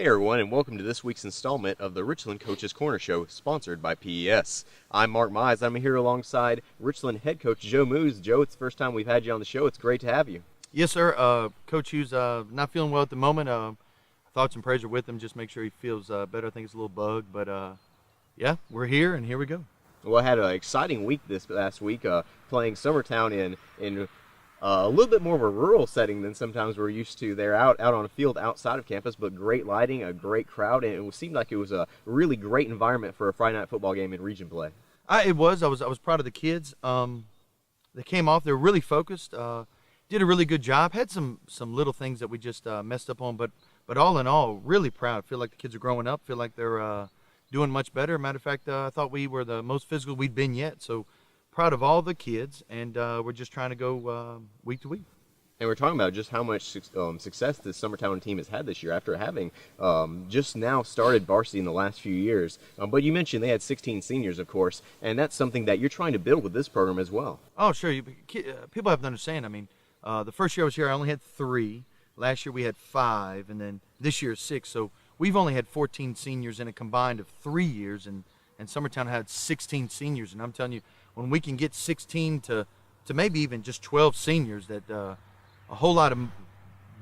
Hey everyone, and welcome to this week's installment of the Richland Coaches Corner Show, sponsored by PES. I'm Mark Mize. I'm here alongside Richland head coach Joe Moose. Joe, it's the first time we've had you on the show. It's great to have you. Yes, sir. Coach Hughes not feeling well at the moment. Thoughts and prayers are with him. Just make sure he feels better. I think it's a little bug, but yeah, we're here, and here we go. Well, I had an exciting week this last week, playing Summertown in a little bit more of a rural setting than sometimes we're used to. They're out on a field outside of campus, but great lighting, a great crowd, and it seemed like it was a really great environment for a Friday night football game in region play. It was. I was proud of the kids. They came off. They were really focused. Did a really good job. Had some little things that we just messed up on, but all in all, really proud. Feel like the kids are growing up. Feel like they're doing much better. Matter of fact, I thought we were the most physical we'd been yet. So proud of all the kids, and we're just trying to go week to week. And we're talking about just how much success this Summertown team has had this year after having just now started varsity in the last few years. But you mentioned they had 16 seniors, of course, and that's something that you're trying to build with this program as well. Oh, sure. People have to understand. I mean, the first year I was here, I only had 3. Last year we had 5, and then this year 6. So we've only had 14 seniors in a combined of 3 years, and Summertown had 16 seniors. And I'm telling you, when we can get 16 to maybe even just 12 seniors, that a whole lot of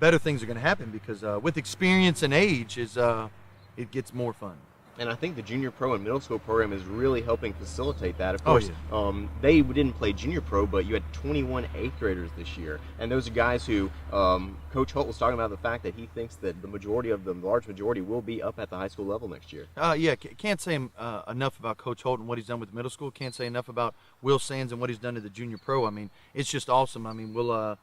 better things are going to happen, because with experience and age it gets more fun. And I think the junior pro and middle school program is really helping facilitate that. Of Oh, course, yeah. They didn't play junior pro, but you had 21 eighth graders this year. And those are guys who Coach Holt was talking about, the fact that he thinks that the large majority will be up at the high school level next year. Yeah, can't say enough about Coach Holt and what he's done with middle school. Can't say enough about Will Sands and what he's done to the junior pro. I mean, it's just awesome. I mean, we'll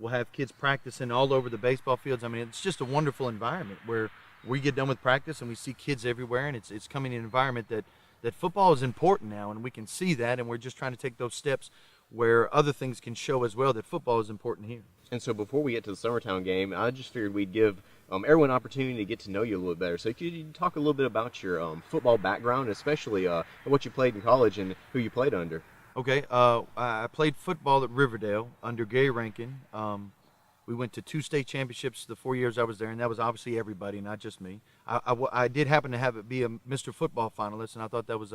have kids practicing all over the baseball fields. I mean, it's just a wonderful environment where we get done with practice and we see kids everywhere, and it's coming in an environment that football is important now, and we can see that, and we're just trying to take those steps where other things can show as well that football is important here. And so before we get to the Summertown game, I just figured we'd give everyone an opportunity to get to know you a little bit better. So could you talk a little bit about your football background, especially what you played in college and who you played under? Okay, I played football at Riverdale under Gary Rankin. We went to 2 state championships the 4 years I was there, and that was obviously everybody, not just me. I did happen to have it be a Mr. Football finalist, and I thought that was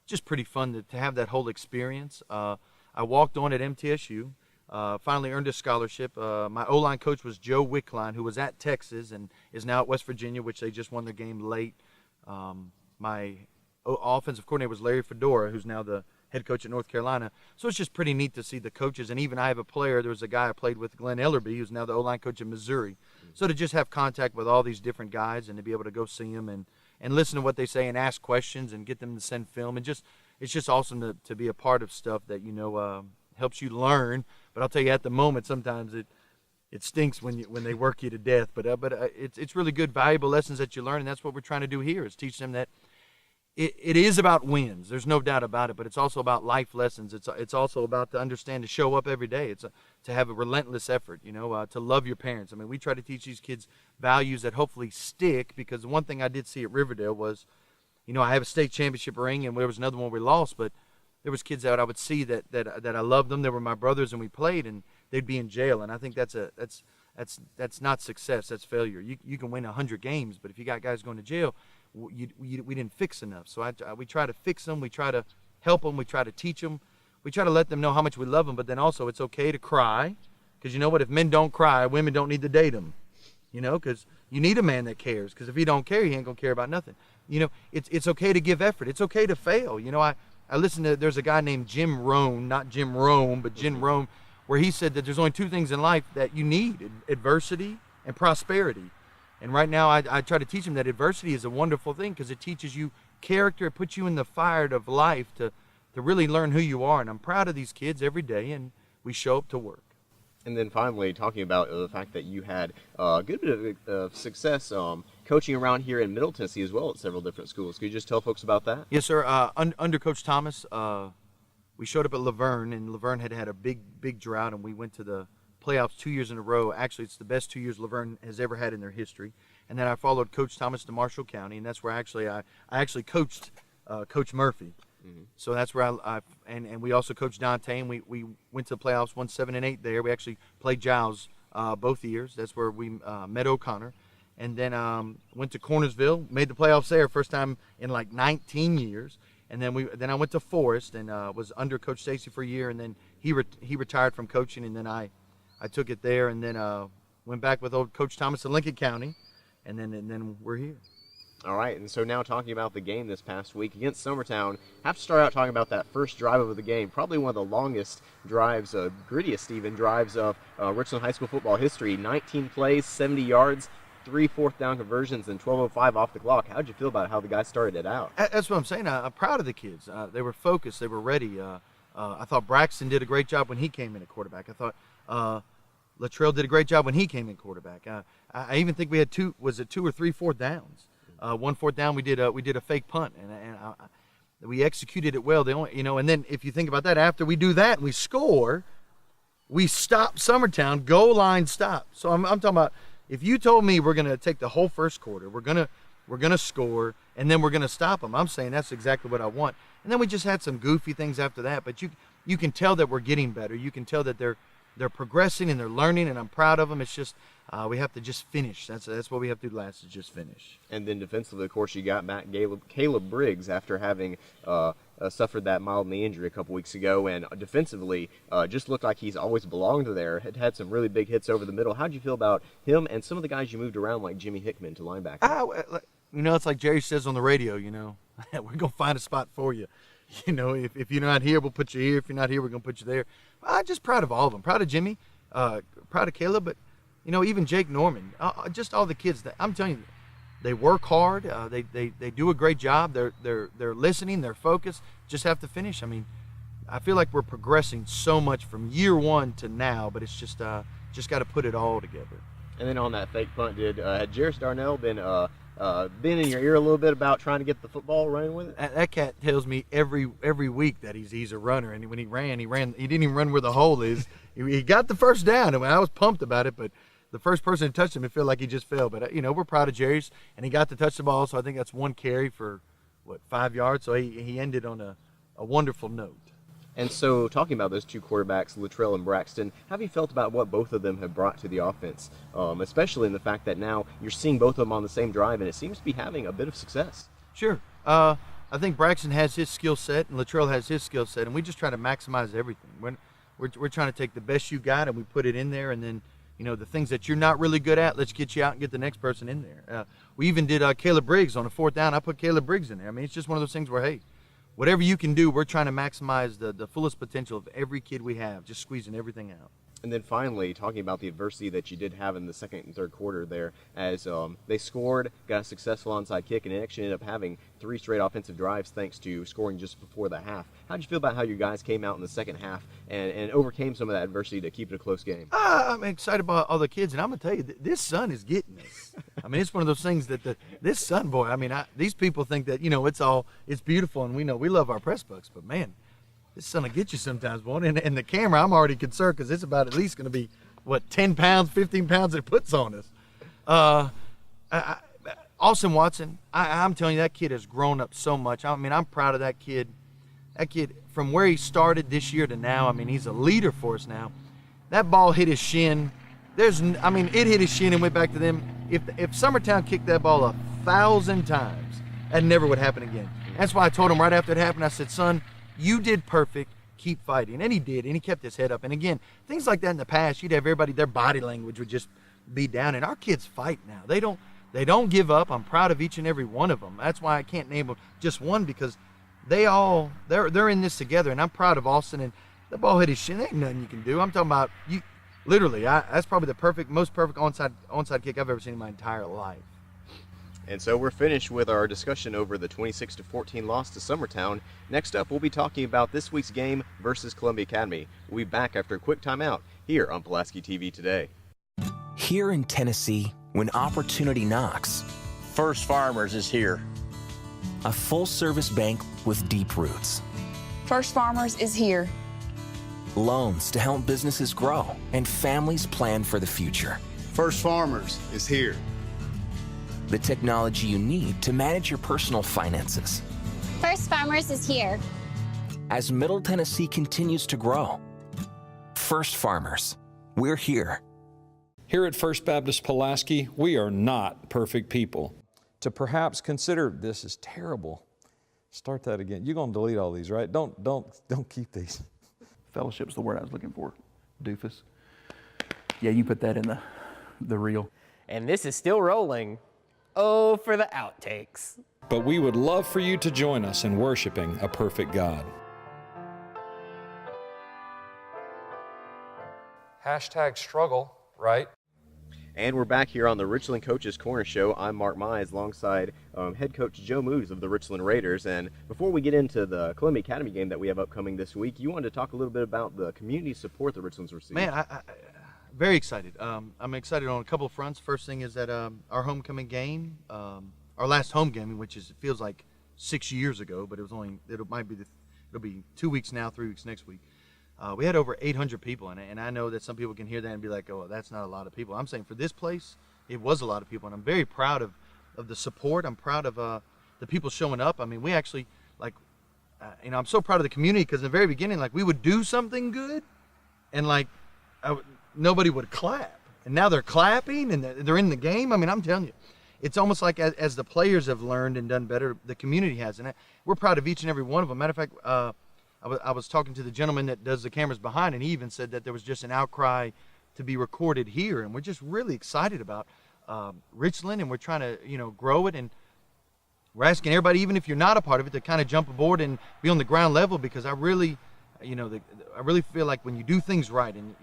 just pretty fun to have that whole experience. I walked on at MTSU, finally earned a scholarship. My O-line coach was Joe Wickline, who was at Texas and is now at West Virginia, which they just won their game late. My offensive coordinator was Larry Fedora, who's now the head coach at North Carolina. So it's just pretty neat to see the coaches. And even I have a player, there was a guy I played with, Glenn Ellerby, who's now the O-line coach in Missouri. So to just have contact with all these different guys and to be able to go see them and listen to what they say and ask questions and get them to send film. And it's just awesome to be a part of stuff that, helps you learn. But I'll tell you, at the moment, sometimes it stinks when they work you to death. But it's really good, valuable lessons that you learn, and that's what we're trying to do here, is teach them that it is about wins. There's no doubt about it, but it's also about life lessons. It's also about to understand to show up every day. It's to have a relentless effort, to love your parents. I mean, we try to teach these kids values that hopefully stick, because the one thing I did see at Riverdale was, I have a state championship ring, and there was another one we lost, but there was kids that I would see that I loved them. They were my brothers, and we played, and they'd be in jail, and I think that's not success. That's failure. You can win 100 games, but if you got guys going to jail, we didn't fix enough. So we try to fix them. We try to help them. We try to teach them. We try to let them know how much we love them, but then also it's okay to cry, because you know what? If men don't cry, women don't need to date them, because you need a man that cares, because if he don't care, he ain't going to care about nothing. It's okay to give effort. It's okay to fail. I listened to, there's a guy named Jim Rohn, not Jim Rome, but Jim Rohn, where he said that there's only 2 things in life that you need: adversity and prosperity. And right now I try to teach them that adversity is a wonderful thing, because it teaches you character. It puts you in the fire of life to really learn who you are. And I'm proud of these kids every day, and we show up to work. And then finally, talking about the fact that you had a good bit of success coaching around here in Middle Tennessee as well at several different schools. Could you just tell folks about that? Yes, sir. Under Coach Thomas, we showed up at Laverne, and Laverne had a big drought, and we went to the playoffs 2 years in a row. Actually, it's the best 2 years Laverne has ever had in their history. And then I followed Coach Thomas to Marshall County, and that's where I actually coached Coach Murphy. Mm-hmm. So that's where and we also coached Dante, and we went to the playoffs, won 7 and 8 there. We actually played Giles both years. That's where we met O'Connor. and then went to Cornersville, made the playoffs there, first time in like 19 years. And then I went to Forest and was under Coach Stacy for a year, and then he retired from coaching, and then I took it there, and then went back with old Coach Thomas in Lincoln County, and then we're here. All right, and so now talking about the game this past week against Summertown, have to start out talking about that first drive of the game, probably one of the longest drives, grittiest even drives of Richland High School football history. 19 plays, 70 yards, 3 fourth-down conversions, and 12:05 off the clock. How'd you feel about how the guys started it out? That's what I'm saying. I'm proud of the kids. They were focused. They were ready. I thought Braxton did a great job when he came in at quarterback. I thought Latrell did a great job when he came in quarterback. I even think we had 2 or 3 fourth downs. One fourth down, we did a fake punt, and we executed it well. And then if you think about that, after we do that and we score, we stop Summertown, goal line stop. So I'm talking about, if you told me we're gonna take the whole first quarter, we're gonna score, and then we're gonna stop them, I'm saying that's exactly what I want. And then we just had some goofy things after that, but you can tell that we're getting better. You can tell that they're progressing and they're learning, and I'm proud of them. It's just we have to just finish. That's what we have to do last, is just finish. And then defensively, of course, you got back Caleb Briggs after having suffered that mild knee injury a couple weeks ago, and defensively just looked like he's always belonged there. Had some really big hits over the middle. How'd you feel about him and some of the guys you moved around, like Jimmy Hickman to linebacker? It's like Jerry says on the radio, we're going to find a spot for you. If you're not here, we'll put you here. If you're not here, we're going to put you there. I'm just proud of all of them. Proud of Jimmy, proud of Caleb, but, even Jake Norman, just all the kids. I'm telling you, they work hard. They do a great job. They're listening. They're focused. Just have to finish. I feel like we're progressing so much from year one to now, but it's just got to put it all together. And then on that fake punt, had Jairus Darnell been in your ear a little bit about trying to get the football running with it? That cat tells me every week that he's a runner, and when he ran. He didn't even run where the hole is. He got the first down, and I was pumped about it, but the first person who touched him, it felt like he just fell. But we're proud of Jairus, and he got to touch the ball, so I think that's 1 carry for 5 yards. So he ended on a wonderful note. And so, talking about those 2 quarterbacks, Latrell and Braxton, how have you felt about what both of them have brought to the offense, especially in the fact that now you're seeing both of them on the same drive, and it seems to be having a bit of success? Sure. I think Braxton has his skill set, and Latrell has his skill set, and we just try to maximize everything. We're trying to take the best you got, and we put it in there, and then, the things that you're not really good at, let's get you out and get the next person in there. We even did Caleb Briggs on a 4th down. I put Caleb Briggs in there. It's just one of those things where, hey, whatever you can do, we're trying to maximize the fullest potential of every kid we have, just squeezing everything out. And then finally, talking about the adversity that you did have in the second and third quarter there, as they scored, got a successful onside kick, and it actually ended up having 3 straight offensive drives thanks to scoring just before the half. How did you feel about how you guys came out in the second half and overcame some of that adversity to keep it a close game? I'm excited about all the kids, and I'm going to tell you, this sun is getting us. It's one of those things that this sun, boy, these people think that, it's beautiful, and we love our press bucks, but man, this sun will get you sometimes, boy. And the camera, I'm already concerned because it's about at least going to be, 10 pounds, 15 pounds it puts on us. Austin Watson, I'm telling you, that kid has grown up so much. I'm proud of that kid. That kid, from where he started this year to now, he's a leader for us now. That ball hit his shin. It hit his shin and went back to them. If Summertown kicked that ball 1,000 times, that never would happen again. That's why I told him right after it happened, I said, son, you did perfect. Keep fighting. And he did, and he kept his head up. And again, things like that in the past, you'd have everybody, their body language would just be down. And our kids fight now. They don't give up. I'm proud of each and every one of them. That's why I can't name them just one, because they're in this together. And I'm proud of Austin. And the ball hit his shin. There ain't nothing you can do. I'm talking about you. Literally, that's probably the most perfect onside kick I've ever seen in my entire life. And so we're finished with our discussion over the 26-14 loss to Summertown. Next up, we'll be talking about this week's game versus Columbia Academy. We'll be back after a quick timeout here on Pulaski TV Today. Here in Tennessee, when opportunity knocks, First Farmers is here. A full-service bank with deep roots. First Farmers is here. Loans to help businesses grow and families plan for the future. First Farmers is here. The technology you need to manage your personal finances. First Farmers is here. As Middle Tennessee continues to grow, First Farmers, we're here. Here at First Baptist Pulaski, we are not perfect people. To perhaps consider, this is terrible. Start that again. You're going to delete all these, right? Don't keep these. Fellowship's the word I was looking for. Doofus. Yeah, you put that in the reel. And this is still rolling. Oh, for the outtakes. But we would love for you to join us in worshiping a perfect God. #struggle, right? And we're back here on the Richland Coaches Corner Show. I'm Mark Mize alongside head coach Joe Moos of the Richland Raiders. And before we get into the Columbia Academy game that we have upcoming this week, you wanted to talk a little bit about the community support the Richland's received. Man, I very excited. I'm excited on a couple of fronts. First thing is that our homecoming game, our last home game, which is, it feels like 6 years ago, but it'll be 2 weeks now, 3 weeks next week. We had over 800 people in it, and I know that some people can hear that and be like, oh, that's not a lot of people. I'm saying for this place, it was a lot of people, and I'm very proud of the support. I'm proud of the people showing up. I mean, we actually, I'm so proud of the community, because in the very beginning, we would do something good, and nobody would clap. And now they're clapping, and they're in the game. I mean, I'm telling you, it's almost like as the players have learned and done better, the community has. And we're proud of each and every one of them. Matter of fact, I was talking to the gentleman that does the cameras behind, and he even said that there was just an outcry to be recorded here, and we're just really excited about Richland, and we're trying to grow it, and we're asking everybody, even if you're not a part of it, to kind of jump aboard and be on the ground level, because I really feel like when you do things right, and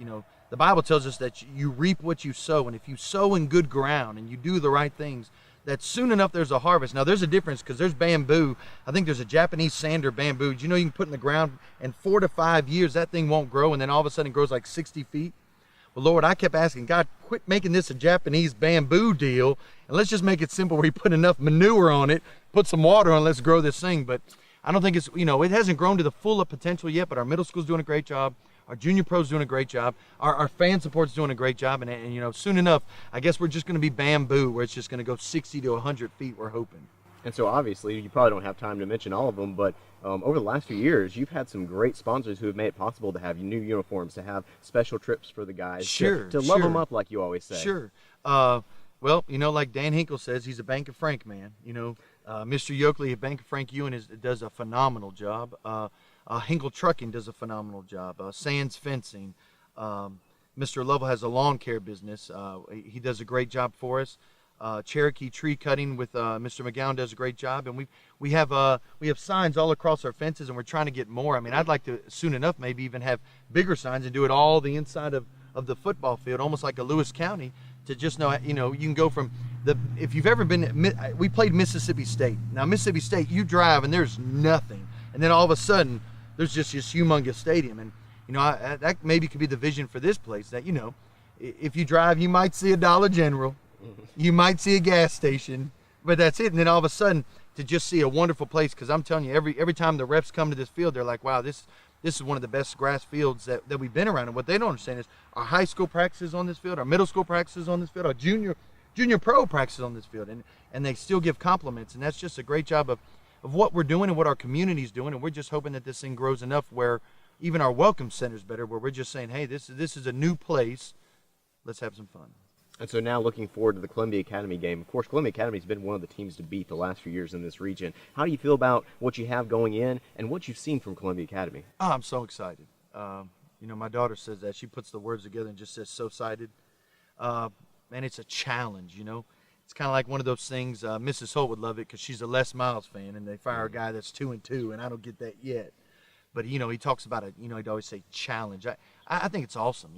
the Bible tells us that you reap what you sow, and if you sow in good ground and you do the right things, that soon enough there's a harvest. Now there's a difference, because there's bamboo. I think there's a Japanese sander bamboo. You can put in the ground, and 4 to 5 years that thing won't grow, and then all of a sudden it grows like 60 feet. Well, Lord, I kept asking God, quit making this a Japanese bamboo deal, and let's just make it simple where you put enough manure on it, put some water on, let's grow this thing. But I don't think it's, it hasn't grown to the full potential yet, but our middle school's doing a great job. Our junior pro's doing a great job. Our fan support's doing a great job. And soon enough, I guess we're just going to be bamboo, where it's just going to go 60 to 100 feet, we're hoping. And so obviously, you probably don't have time to mention all of them, but over the last few years, you've had some great sponsors who have made it possible to have new uniforms, to have special trips for the guys, to love them up, like you always say. Sure. Well, like Dan Hinkle says, he's a Bank of Frank man. Mr. Yoakley at Bank of Frank Ewan does a phenomenal job. Hinkle Trucking does a phenomenal job. Sands Fencing. Mr. Lovell has a lawn care business. He does a great job for us. Cherokee Tree Cutting with Mr. McGowan does a great job, and we have signs all across our fences, and we're trying to get more. I mean, I'd like to soon enough maybe even have bigger signs and do it all the inside of the football field, almost like a Lewis County, to just know, you can go from if you've ever been, we played Mississippi State. Now Mississippi State, you drive and there's nothing, and then all of a sudden there's just this humongous stadium, and that maybe could be the vision for this place, that if you drive, you might see a Dollar General, you might see a gas station, but that's it. And then all of a sudden to just see a wonderful place, because I'm telling you, every time the reps come to this field, they're like, wow, this is one of the best grass fields that we've been around. And what they don't understand is our high school practices on this field, our middle school practices on this field, our junior pro practices on this field, and they still give compliments, and that's just a great job of what we're doing and what our community's doing. And we're just hoping that this thing grows enough where even our welcome center's better, where we're just saying, hey, this is a new place, let's have some fun. And so now looking forward to the Columbia Academy game. Of course, Columbia Academy's been one of the teams to beat the last few years in this region. How do you feel about what you have going in and what you've seen from Columbia Academy? Oh, I'm so excited. My daughter says that. She puts the words together and just says, so excited. Man, it's a challenge, It's kind of like one of those things, Mrs. Holt would love it because she's a Les Miles fan, and they fire a guy that's 2-2, and I don't get that yet. But, he talks about it, he'd always say challenge. I think it's awesome,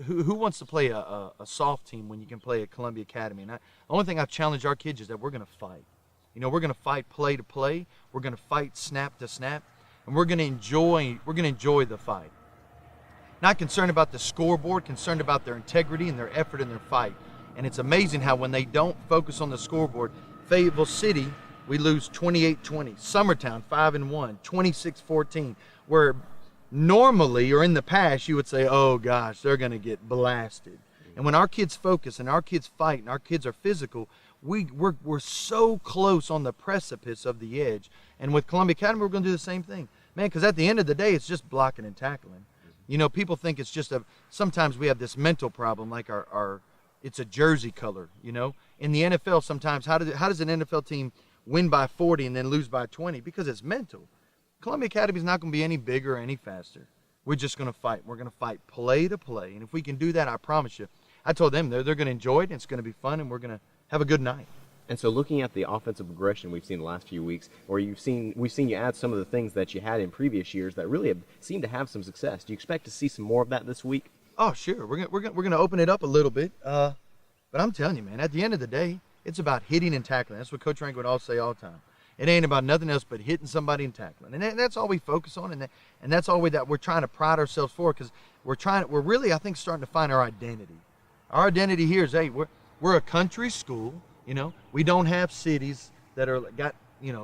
Who wants to play a soft team when you can play at Columbia Academy? And the only thing I've challenged our kids is that we're going to fight. We're going to fight play to play. We're going to fight snap to snap, and we're going to enjoy the fight. Not concerned about the scoreboard, concerned about their integrity and their effort and their fight. And it's amazing how when they don't focus on the scoreboard, Fayetteville City, we lose 28-20. Summertown 5-1, 26-14, where normally, or in the past, you would say, oh gosh, they're going to get blasted. And when our kids focus and our kids fight and our kids are physical, we're so close on the precipice of the edge. And with Columbia Academy, we're going to do the same thing. Man, because at the end of the day, it's just blocking and tackling. You know, people think it's just sometimes we have this mental problem, like it's a jersey color, you know. In the NFL, sometimes, how does an NFL team win by 40 and then lose by 20? Because it's mental. Columbia Academy is not going to be any bigger or any faster. We're just going to fight. We're going to fight play to play. And if we can do that, I promise you, I told them they're going to enjoy it, and it's going to be fun, and we're going to have a good night. And so looking at the offensive progression we've seen the last few weeks, or we've seen you add some of the things that you had in previous years that really have seemed to have some success. Do you expect to see some more of that this week? Oh, sure. We're gonna open it up a little bit. But I'm telling you, man, at the end of the day, it's about hitting and tackling. That's what Coach Rank would all say all the time. It ain't about nothing else but hitting somebody and tackling. And that's all we focus on, and that's all that we're trying to pride ourselves for, because we're really, I think, starting to find our identity. Our identity here is, hey, we're a country school. You know, we don't have cities that got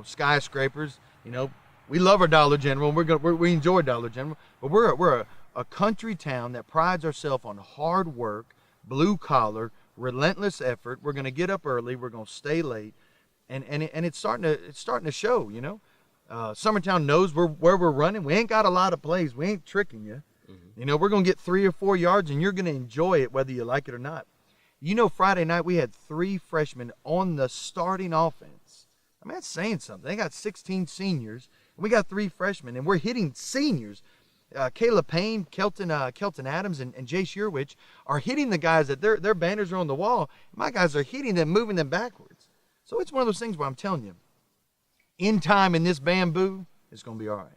skyscrapers. You know, we love our Dollar General. We enjoy Dollar General, but we're a country town that prides ourselves on hard work, blue collar, relentless effort. We're going to get up early. We're going to stay late, and it's starting to show. You know, Summertown knows where we're running. We ain't got a lot of plays. We ain't tricking you. You know, we're going to get 3 or 4 yards, and you're going to enjoy it whether you like it or not. You know, Friday night we had 3 freshmen on the starting offense. I mean, that's saying something. They got 16 seniors, and we got 3 freshmen, and we're hitting seniors. Caleb Payne, Kelton Adams, and Jay Shearwich are hitting the guys that their banners are on the wall. My guys are hitting them, moving them backwards. So it's one of those things where I'm telling you, in time in this bamboo, it's going to be all right.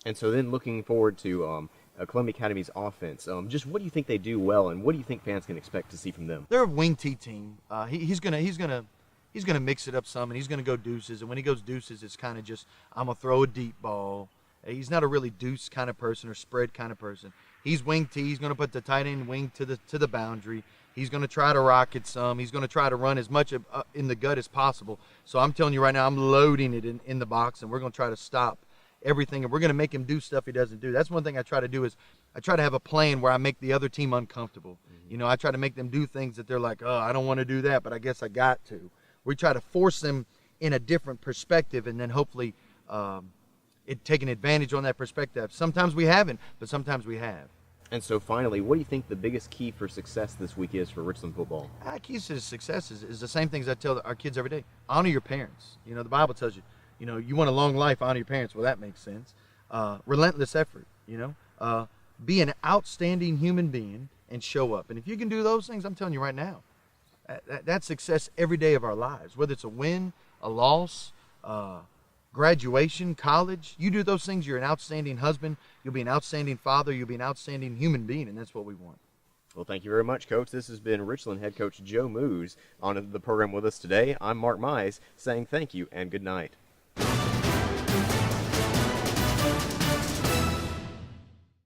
And so then looking forward to Columbia Academy's offense, just what do you think they do well, and what do you think fans can expect to see from them? They're a wing T team. He's gonna mix it up some, and he's gonna go deuces. And when he goes deuces, it's kind of just, I'm gonna throw a deep ball. He's not a really deuce kind of person or spread kind of person. He's wing T. He's gonna put the tight end wing to the boundary. He's gonna try to rock it some. He's gonna try to run as much in the gut as possible. So I'm telling you right now, I'm loading it in the box, and we're gonna try to stop everything, and we're going to make him do stuff he doesn't do. That's one thing I try to do, is I try to have a plan where I make the other team uncomfortable. You know, I try to make them do things that they're like, oh, I don't want to do that, but I guess I got to. We try to force them in a different perspective, and then hopefully taking advantage on that perspective. Sometimes we haven't, but sometimes we have. And so finally, what do you think the biggest key for success this week is for Richland football? Keys to success is the same things I tell our kids every day. Honor your parents. You know, the Bible tells you, you know, you want a long life, honor your parents. Well, that makes sense. Relentless effort, you know. Be an outstanding human being and show up. And if you can do those things, I'm telling you right now, that's success every day of our lives. Whether it's a win, a loss, graduation, college, you do those things, you're an outstanding husband, you'll be an outstanding father, you'll be an outstanding human being, and that's what we want. Well, thank you very much, Coach. This has been Richland head coach Joe Moos on the program with us today. I'm Mark Mize saying thank you and good night.